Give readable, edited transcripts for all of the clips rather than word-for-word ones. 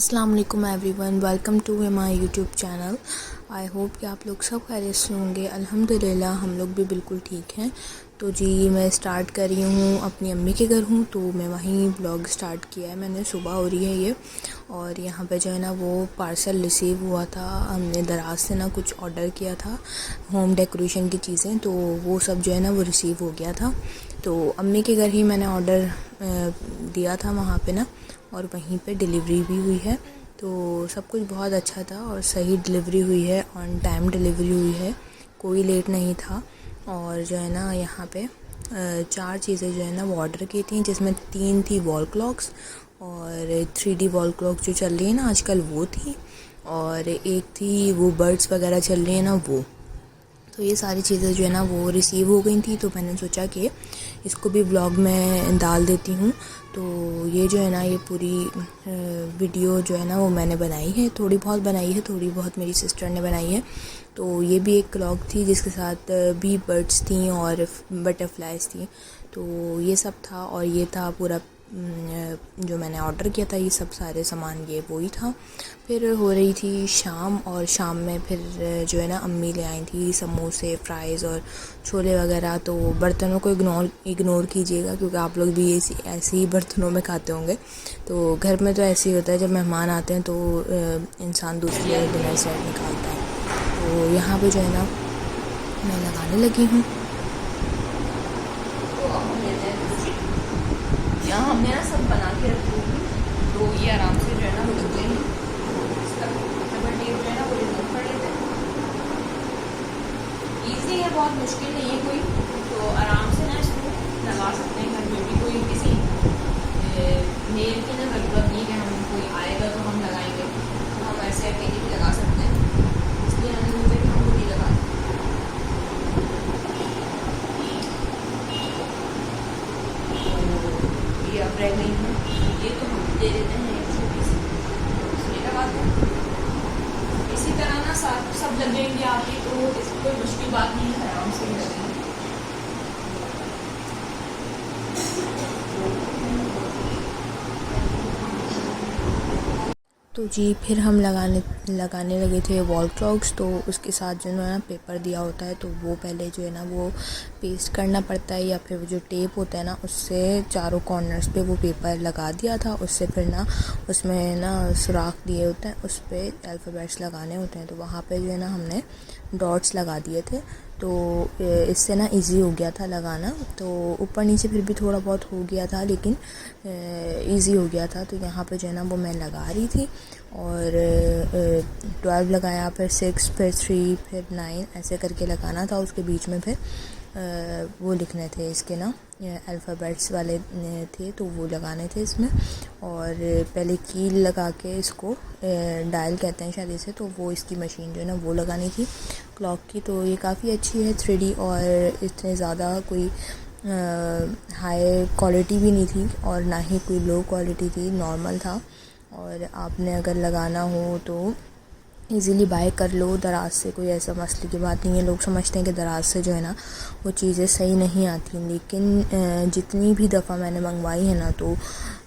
अस्सलाम वालेकुम everyone, welcome to my YouTube channel. I hope कि आप लोग सब खैरियत से होंगे। अल्हम्दुलिल्लाह हम लोग भी बिल्कुल ठीक हैं। तो जी मैं स्टार्ट कर रही हूँ, अपनी अम्मी के घर हूँ तो मैं वहीं ब्लॉग स्टार्ट किया है मैंने। सुबह हो रही है ये, और यहाँ पे जो है ना वो पार्सल रिसीव हुआ था। हमने दराज से ना कुछ ऑर्डर किया था, होम डेकोरेशन की चीज़ें, तो वो सब जो है ना वो रिसीव हो गया था। तो अम्मी के घर ही मैंने ऑर्डर दिया था वहाँ पे ना, और वहीं पे डिलीवरी भी हुई है। तो सब कुछ बहुत अच्छा था और सही डिलीवरी हुई है, ऑन टाइम डिलीवरी हुई है, कोई लेट नहीं था। और जो है ना यहाँ पे 4 चीज़ें जो है ना वो ऑर्डर की थी, जिसमें 3 थी वॉल क्लॉक्स, और 3D वॉल क्लॉक जो चल रही है ना आजकल वो थी, और एक थी वो बर्ड्स वगैरह चल रही है ना वो। तो ये सारी चीज़ें जो है ना वो रिसीव हो गई थी, तो मैंने सोचा कि इसको भी व्लॉग में डाल देती हूँ। तो ये जो है ना ये पूरी वीडियो जो है ना वो मैंने बनाई है, थोड़ी बहुत बनाई है, थोड़ी बहुत मेरी सिस्टर ने बनाई है। तो ये भी एक क्लॉक थी जिसके साथ भी बर्ड्स थी और बटरफ्लाइज थी। तो ये सब था, और ये था पूरा जो मैंने ऑर्डर किया था, ये सब सारे सामान ये वही था। फिर हो रही थी शाम, और शाम में फिर जो है ना अम्मी ले आई थी समोसे, फ्राइज़ और छोले वगैरह। तो बर्तनों को इग्नोर कीजिएगा, क्योंकि आप लोग भी ऐसे ही बर्तनों में खाते होंगे। तो घर में तो ऐसे ही होता है, जब मेहमान आते हैं तो इंसान दूसरी डिनर सेट निकालता है। तो यहाँ पे जो है ना मैं लगाने लगी हूँ। यहाँ हमने ना सब बना के रखी होगी, तो ये आराम से जो है ना वो लग जाएंगे। इसका डबल टेप जो है ना वो रिमूव कर लेते हैं। ईजी है, बहुत मुश्किल नहीं है कोई, तो आराम से ना इसको लगा सकते हैं घर में भी। कोई किसी नेल की ना ज़रूरत नहीं है, हम कोई आएगा तो हम लगाएंगे, तो हम ऐसे अकेले भी लगा सकते हैं। इसलिए हमने सोचा कि हम खुद ही लगा दें। ये अब रह गई है, ये तो हम दे देते हैं एक छोटी सी, इसमें लगाते हैं। इसी तरह ना सब लग जाएंगे आपकी, तो इसकी कोई मुश्किल बात नहीं है, आराम से ही लगेंगे। तो जी फिर हम लगाने लगे थे वॉल क्लॉक्स। तो उसके साथ जो है ना पेपर दिया होता है, तो वो पहले जो है ना वो पेस्ट करना पड़ता है, या फिर वो जो टेप होता है ना उससे चारों कॉर्नर्स पे वो पेपर लगा दिया था। उससे फिर ना उसमें ना सुराख दिए होते हैं, उस पर अल्फ़ाबेट्स लगाने होते हैं। तो वहाँ पे जो है ना हमने डॉट्स लगा दिए थे, तो इससे ना इजी हो गया था लगाना। तो ऊपर नीचे फिर भी थोड़ा बहुत हो गया था, लेकिन इजी हो गया था। तो यहाँ पे जो है ना वो मैं लगा रही थी, और 12 लगाया, फिर 6, फिर 3, फिर 9, ऐसे करके लगाना था। उसके बीच में फिर वो लिखने थे इसके ना अल्फ़ाबेट्स वाले थे, तो वो लगाने थे इसमें। और पहले कील लगा के इसको डायल कहते हैं शायद इसे, तो वो इसकी मशीन जो है ना वो लगानी थी क्लॉक की। तो ये काफ़ी अच्छी है 3D, और इतने ज़्यादा कोई हाई क्वालिटी भी नहीं थी और ना ही कोई लो क्वालिटी थी, नॉर्मल था। और आपने अगर लगाना हो तो इजीली बाय कर लो दराज से, कोई ऐसा मसले की बात नहीं है। लोग समझते हैं कि दराज से जो है ना वो चीज़ें सही नहीं आती, लेकिन जितनी भी दफ़ा मैंने मंगवाई है ना, तो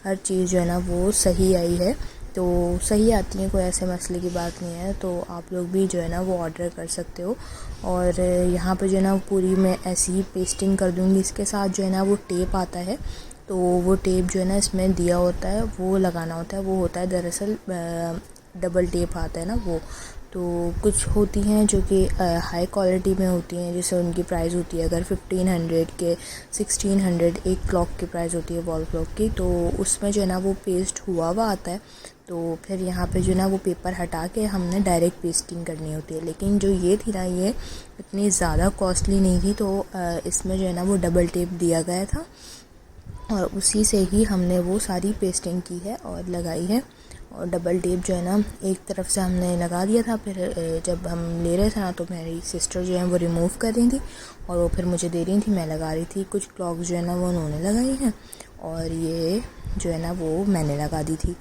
हर चीज़ जो है ना वो सही आई है। तो सही आती है, कोई ऐसे मसले की बात नहीं है। तो आप लोग भी जो है ना वो ऑर्डर कर सकते हो। और यहाँ पे जो है ना पूरी मैं ऐसी ही पेस्टिंग कर दूँगी। इसके साथ जो है ना वो टेप आता है, तो वो टेप जो है ना इसमें दिया होता है, वो लगाना होता है। वो होता है दरअसल डबल टेप आता है ना वो। तो कुछ होती हैं जो कि हाई क्वालिटी में होती हैं, जैसे उनकी प्राइस होती है अगर 1500 के 1600 एक क्लॉक की प्राइस होती है वॉल क्लॉक की। तो उसमें जो है ना वो पेस्ट हुआ हुआ आता है। तो फिर यहाँ पे जो है ना वो पेपर हटा के हमने डायरेक्ट पेस्टिंग करनी होती है। लेकिन जो ये थी ना ये इतनी ज़्यादा कॉस्टली नहीं थी, तो इसमें जो है ना वो डबल टेप दिया गया था, और उसी से ही हमने वो सारी पेस्टिंग की है और लगाई है। और डबल टेप जो है ना एक तरफ से हमने लगा दिया था, फिर जब हम ले रहे थे ना तो मेरी सिस्टर जो है वो रिमूव कर रही थी, और वो फिर मुझे दे रही थी, मैं लगा रही थी। कुछ क्लॉक्स जो है ना वो उन्होंने लगाई हैं, और ये जो है ना वो मैंने लगा दी थी।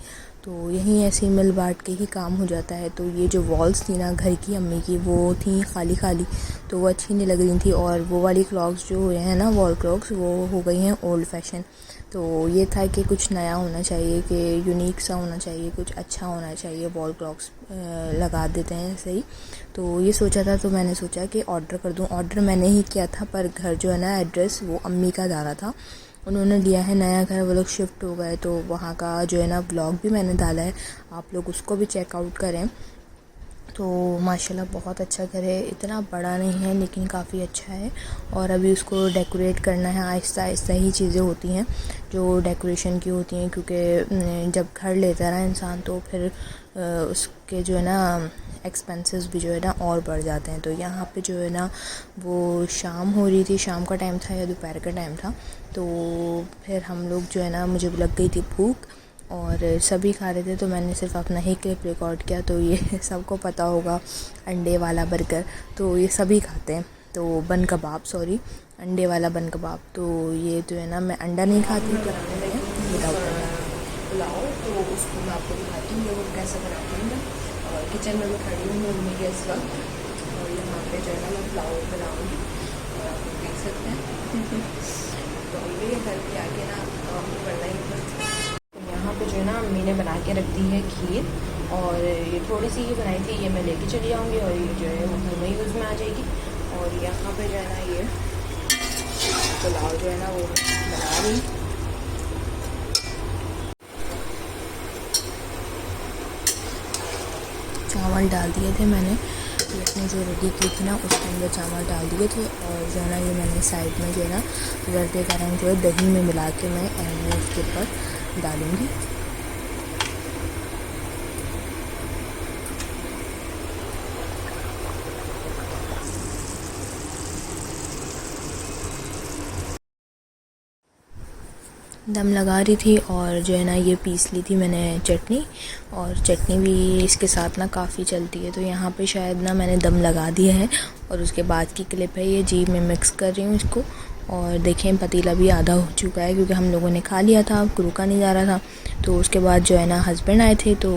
तो यहीं ऐसे मिल बांट के ही काम हो जाता है। तो ये जो वॉल्स थी ना घर की अम्मी की, वो थी खाली खाली, तो वो अच्छी नहीं लग रही थी। और वो वाली क्लॉक्स जो हुए हैं ना वॉल क्लॉक्स, वो हो गई हैं ओल्ड फैशन। तो ये था कि कुछ नया होना चाहिए, कि यूनिक सा होना चाहिए, कुछ अच्छा होना चाहिए, वॉल क्लॉक्स लगा देते हैं ऐसे ही। तो ये सोचा था, तो मैंने सोचा कि ऑर्डर कर दूं। ऑर्डर मैंने ही किया था, पर घर जो है ना, एड्रेस वो अम्मी का डाला था, उन्होंने लिया है नया घर, वो लोग शिफ्ट हो गए, तो वहाँ का जो है ना व्लॉग भी मैंने डाला है, आप लोग उसको भी चेकआउट करें। तो माशाल्लाह बहुत अच्छा घर है, इतना बड़ा नहीं है लेकिन काफ़ी अच्छा है। और अभी उसको डेकोरेट करना है, आहिस्ता आहिस्ता ही चीज़ें होती हैं जो डेकोरेशन की होती हैं, क्योंकि जब घर लेता है ना इंसान तो फिर उसके जो है ना एक्सपेंसेस भी जो है ना और बढ़ जाते हैं। तो यहाँ पे जो है ना वो शाम हो रही थी, शाम का टाइम था या दोपहर का टाइम था, तो फिर हम लोग जो है ना, मुझे लग गई थी भूख और सभी खा रहे थे, तो मैंने सिर्फ अपना ही क्लिप रिकॉर्ड किया। तो ये सबको पता होगा अंडे वाला बर्गर, तो ये सभी खाते हैं, तो बन कबाब, सॉरी अंडे वाला बन कबाब। तो ये जो है ना, मैं अंडा नहीं खाती, बनाने लगे विदाउट अंडा पुलाव, तो उसको मैं आपको दिखाती हूँ वो कैसे बनाती हूँ मैं। और किचन में मैं खड़ी हूँ मम्मी के इस वक्त, और यहाँ पे जो है ना मैं पुलाव बनाऊँगी, और आप लोग देख सकते हैं। तो ये घर के आके ना काम करना ही पड़ता है। यहाँ पे जो है ना अम्मी ने बना के रख दी है खीर, और ये थोड़ी सी ही बनाई थी, ये मैं लेके चली जाऊँगी और ये जो है वो घर में यूज़ में आ जाएगी। और यहाँ पे जो है ना ये पुलाव जो है ना वो बना रही, चावल डाल दिए थे मैंने, इसमें जो रेडी की थी ना उसके अंदर चावल डाल दिए थे। और जो है ना ये मैंने साइड में जो है ना जर्दे का रंग जो है दही में मिला के मैं एंड में उसके ऊपर डालूँगी। दम लगा रही थी, और जो है ना ये पीस ली थी मैंने चटनी, और चटनी भी इसके साथ ना काफ़ी चलती है। तो यहाँ पे शायद ना मैंने दम लगा दिया है, और उसके बाद की क्लिप है ये जी, मैं मिक्स कर रही हूँ इसको। और देखें पतीला भी आधा हो चुका है, क्योंकि हम लोगों ने खा लिया था, रुका नहीं जा रहा था। तो उसके बाद जो है ना हस्बैंड आए थे, तो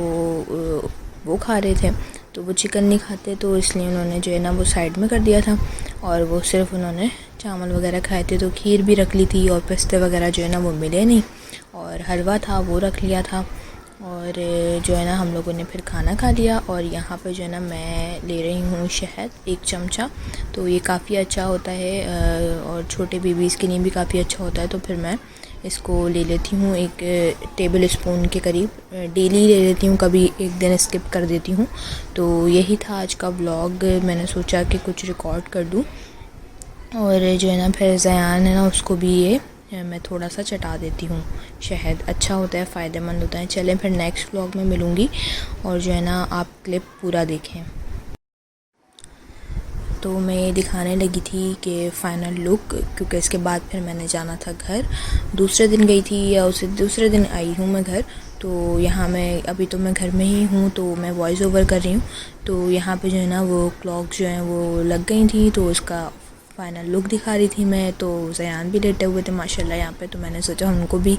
वो खा रहे थे, तो वो चिकन नहीं खाते, तो इसलिए उन्होंने जो है ना वो साइड में कर दिया था, और वो सिर्फ उन्होंने चावल वगैरह खाए थे। तो खीर भी रख ली थी, और पिस्ते वगैरह जो है ना वो मिले नहीं, और हलवा था वो रख लिया था। और जो है ना हम लोगों ने फिर खाना खा लिया। और यहाँ पे जो है ना मैं ले रही हूँ शहद 1 चमचा, तो ये काफ़ी अच्छा होता है, और छोटे बेबीज़ के लिए भी काफ़ी अच्छा होता है। तो फिर मैं इसको ले लेती हूँ 1 टेबल स्पून के करीब, डेली ले लेती हूँ, कभी एक दिन स्किप कर देती हूँ। तो यही था आज का व्लॉग, मैंने सोचा कि कुछ रिकॉर्ड कर दूँ। और जो है ना फिर ज़यान है ना, उसको भी ये मैं थोड़ा सा चटा देती हूँ। शहद अच्छा होता है, फ़ायदेमंद होता है। चलें फिर नेक्स्ट व्लॉग में मिलूँगी, और जो है ना आप क्लिप पूरा देखें। तो मैं ये दिखाने लगी थी कि फ़ाइनल लुक, क्योंकि इसके बाद फिर मैंने जाना था घर। दूसरे दिन गई थी, या उसे दूसरे दिन आई हूँ मैं घर। तो यहाँ मैं अभी तो मैं घर में ही हूँ, तो मैं वॉइस ओवर कर रही हूँ। तो यहाँ पे जो है ना वो क्लॉक जो है वो लग गई थी, तो उसका फ़ाइनल लुक दिखा रही थी मैं। तो ज़यान भी लेटे हुए थे माशाल्लाह यहाँ पे, तो मैंने सोचा उनको भी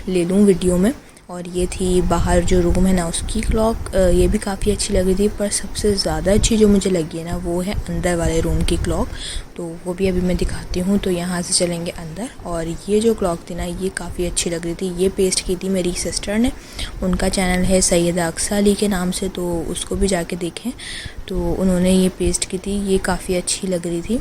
ले लूँ वीडियो में। और ये थी बाहर जो रूम है ना उसकी क्लॉक, ये भी काफ़ी अच्छी लगी थी, पर सबसे ज़्यादा अच्छी जो मुझे लगी है ना वो है अंदर वाले रूम की क्लॉक। तो वो भी अभी मैं दिखाती हूँ। तो यहाँ से चलेंगे अंदर, और ये जो क्लॉक थी ना ये काफ़ी अच्छी लग रही थी। ये पेस्ट की थी मेरी सिस्टर ने, उनका चैनल है सैयदा अक्सा अली के नाम से, तो उसको भी जाके देखें। तो उन्होंने ये पेस्ट की थी, ये काफ़ी अच्छी लग रही थी।